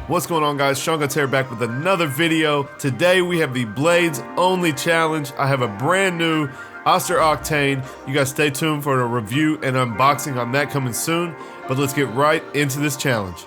What's going on, guys? Seancutshair back with another video. Today we have the blades only challenge. I have a brand new Oster Octane. You guys stay tuned for a review and unboxing on that coming soon. But let's get right into this challenge.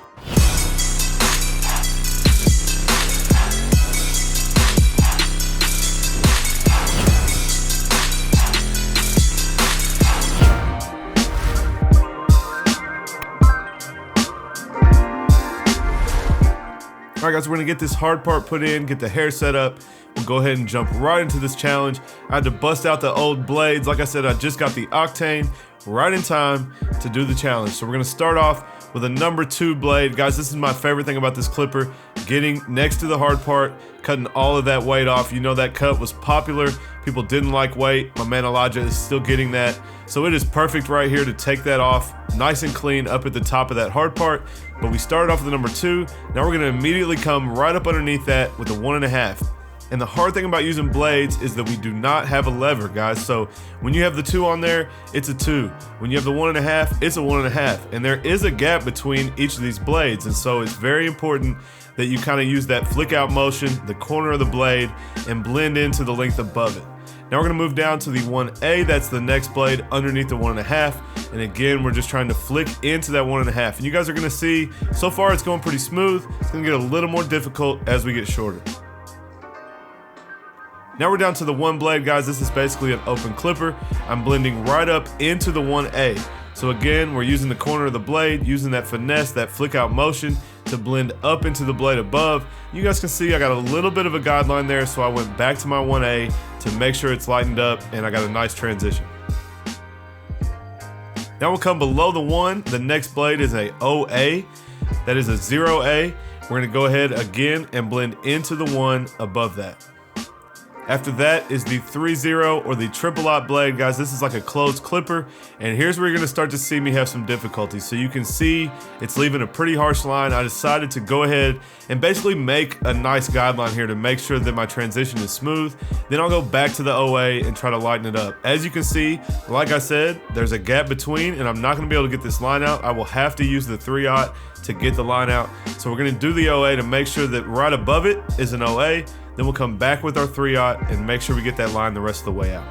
Alright guys, we're going to get this hard part put in, get the hair set up. We'll go ahead and jump right into this challenge. I had to bust out the old blades. Like I said, I just got the Octane right in time to do the challenge. So we're going to start off with a number 2 blade. Guys, this is my favorite thing about this clipper. Getting next to the hard part, cutting all of that weight off. You know that cut was popular. People didn't like weight. My man Elijah is still getting that. So it is perfect right here to take that off nice and clean up at the top of that hard part. But we started off with the number 2. Now we're gonna immediately come right up underneath that with the 1.5. And the hard thing about using blades is that we do not have a lever, guys. So when you have the 2 on there, it's a 2. When you have the 1.5, it's a 1.5. And there is a gap between each of these blades. And so it's very important that you kind of use that flick out motion, the corner of the blade, and blend into the length above it. Now we're gonna move down to the 1A, that's the next blade underneath the 1.5. And again, we're just trying to flick into that 1.5. And you guys are gonna see, so far it's going pretty smooth. It's gonna get a little more difficult as we get shorter. Now we're down to the 1 blade, guys. This is basically an open clipper. I'm blending right up into the 1A. So again, we're using the corner of the blade, using that finesse, that flick out motion to blend up into the blade above. You guys can see I got a little bit of a guideline there, so I went back to my 1A to make sure it's lightened up, and I got a nice transition. Now we'll come below the 1. The next blade is a OA. That is a 0A. We're gonna go ahead again and blend into the 1 above that. After that is the 3-0 or the triple aught blade, guys. This is like a closed clipper, and here's where you're gonna start to see me have some difficulty. So you can see it's leaving a pretty harsh line. I decided to go ahead and basically make a nice guideline here to make sure that my transition is smooth. Then I'll go back to the OA and try to lighten it up. As you can see, like I said, there's a gap between, and I'm not gonna be able to get this line out. I will have to use the 3-aught to get the line out. So we're gonna do the OA to make sure that right above it is an OA. Then we'll come back with our 3-aught and make sure we get that line the rest of the way out.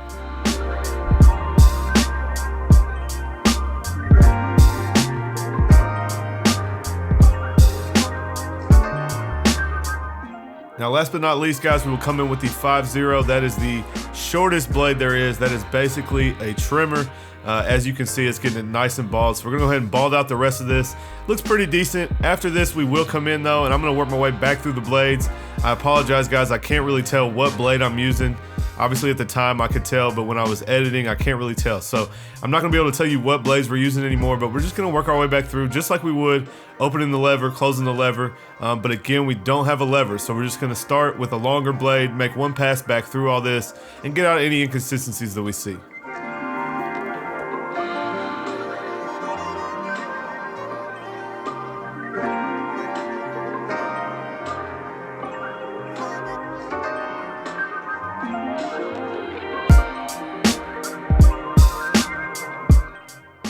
Now last but not least, guys, we will come in with the 5-0. That is the shortest blade there is. That is basically a trimmer. As you can see, it's getting it nice and bald. So we're gonna go ahead and bald out the rest of this. Looks pretty decent. After this, we will come in though, and I'm gonna work my way back through the blades. I apologize, guys. I can't really tell what blade I'm using. Obviously at the time I could tell, but when I was editing, I can't really tell. So I'm not gonna be able to tell you what blades we're using anymore, but we're just gonna work our way back through just like we would, opening the lever, closing the lever. But again, we don't have a lever. So we're just gonna start with a longer blade, make one pass back through all this, and get out any inconsistencies that we see.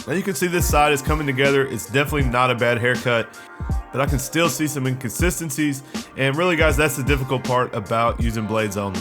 Now you can see this side is coming together. It's definitely not a bad haircut, but I can still see some inconsistencies. And really, guys, that's the difficult part about using blades only.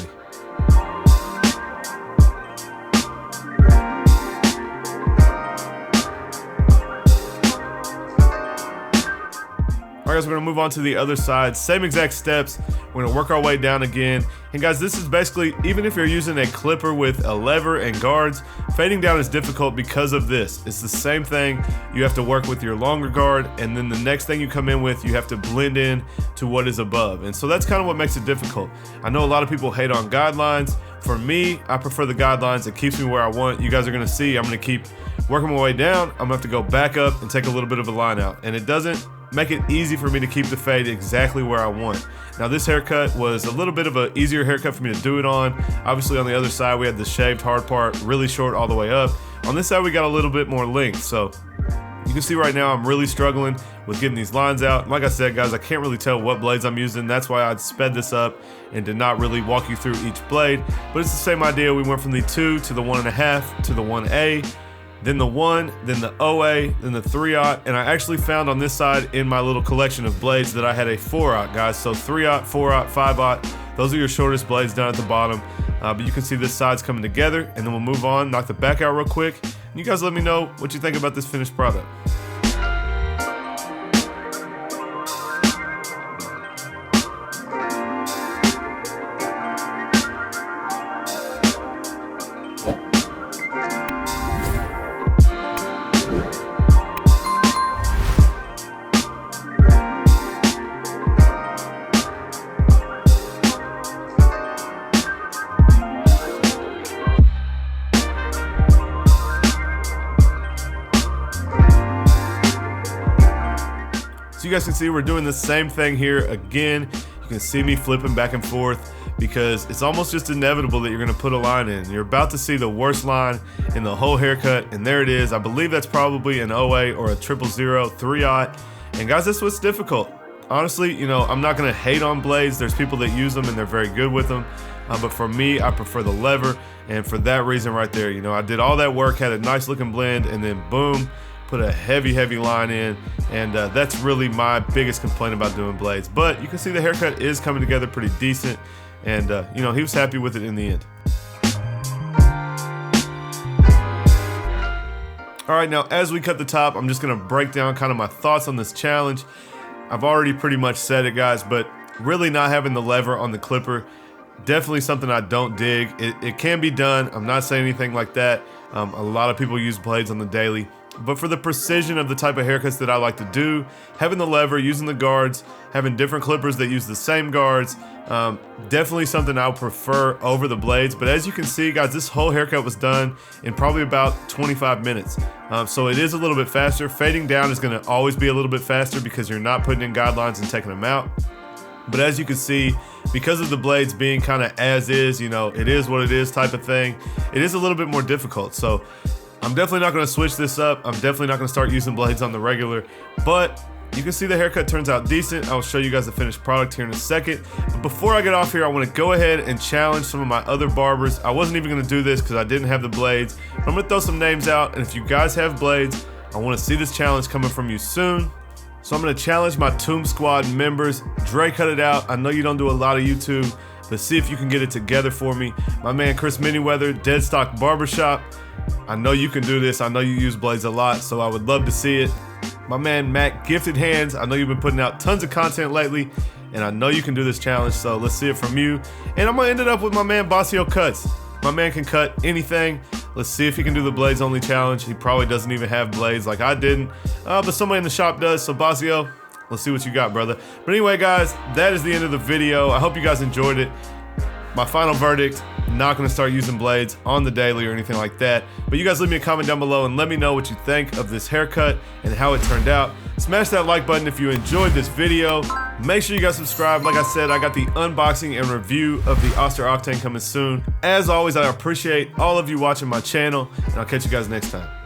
Alright guys, we're gonna move on to the other side. Same exact steps. We're gonna work our way down again. And guys, this is basically, even if you're using a clipper with a lever and guards, fading down is difficult because of this. It's the same thing. You have to work with your longer guard, and then the next thing you come in with, you have to blend in to what is above. And so that's kind of what makes it difficult. I know a lot of people hate on guidelines. For me, I prefer the guidelines. It keeps me where I want. You guys are gonna see I'm gonna keep working my way down. I'm gonna have to go back up and take a little bit of a line out. And it doesn't make it easy for me to keep the fade exactly where I want. Now this haircut was a little bit of an easier haircut for me to do it on. Obviously on the other side we had the shaved hard part, really short all the way up. On this side we got a little bit more length, so you can see right now I'm really struggling with getting these lines out. Like I said, guys, I can't really tell what blades I'm using. That's why I sped this up and did not really walk you through each blade. But it's the same idea. We went from the 2 to the 1.5 to the 1A. then the 1, then the OA, then the 3/0, and I actually found on this side in my little collection of blades that I had a 4/0, guys. So 3/0, 4/0, 5/0, those are your shortest blades down at the bottom. But you can see this side's coming together, and then we'll move on, knock the back out real quick. And you guys let me know what you think about this finished product. So you guys can see we're doing the same thing here again. You can see me flipping back and forth because it's almost just inevitable that you're gonna put a line in. You're about to see the worst line in the whole haircut, and there it is. I believe that's probably an OA or a 000 3/0. And guys, that's what's difficult. Honestly, you know, I'm not gonna hate on blades. There's people that use them and they're very good with them. But for me, I prefer the lever. And for that reason right there, you know, I did all that work, had a nice looking blend, and then boom, put a heavy line in, and that's really my biggest complaint about doing blades. But you can see the haircut is coming together pretty decent, and you know, he was happy with it in the end. All right, now as we cut the top, I'm just gonna break down kind of my thoughts on this challenge. I've already pretty much said it, guys, but really not having the lever on the clipper, definitely something I don't dig. It can be done, I'm not saying anything like that. A lot of people use blades on the daily. But for the precision of the type of haircuts that I like to do, having the lever, using the guards, having different clippers that use the same guards, definitely something I would prefer over the blades. But as you can see, guys, this whole haircut was done in probably about 25 minutes. So it is a little bit faster. Fading down is gonna always be a little bit faster because you're not putting in guidelines and taking them out. But as you can see, because of the blades being kind of as is, you know, it is what it is type of thing, it is a little bit more difficult. So I'm definitely not gonna switch this up. I'm definitely not gonna start using blades on the regular, but you can see the haircut turns out decent. I'll show you guys the finished product here in a second. But before I get off here, I wanna go ahead and challenge some of my other barbers. I wasn't even gonna do this because I didn't have the blades, but I'm gonna throw some names out, and if you guys have blades, I wanna see this challenge coming from you soon. So I'm gonna challenge my Tomb Squad members. Dre cut it out. I know you don't do a lot of YouTube, but see if you can get it together for me. My man Chris Manyweather, Deadstock Barbershop. I know you can do this. I know you use blades a lot, so I would love to see it. My man Matt Gifted Hands. I know you've been putting out tons of content lately, and I know you can do this challenge, so let's see it from you. And I'm gonna end it up with my man Bossio Cuts. My man can cut anything. Let's see if he can do the blades only challenge. He probably doesn't even have blades like I didn't, but somebody in the shop does, so Bossio, let's see what you got, brother. But anyway, guys, that is the end of the video. I hope you guys enjoyed it. My final verdict, not gonna start using blades on the daily or anything like that. But you guys leave me a comment down below and let me know what you think of this haircut and how it turned out. Smash that like button if you enjoyed this video. Make sure you guys subscribe. Like I said, I got the unboxing and review of the Oster Octane coming soon. As always, I appreciate all of you watching my channel, and I'll catch you guys next time.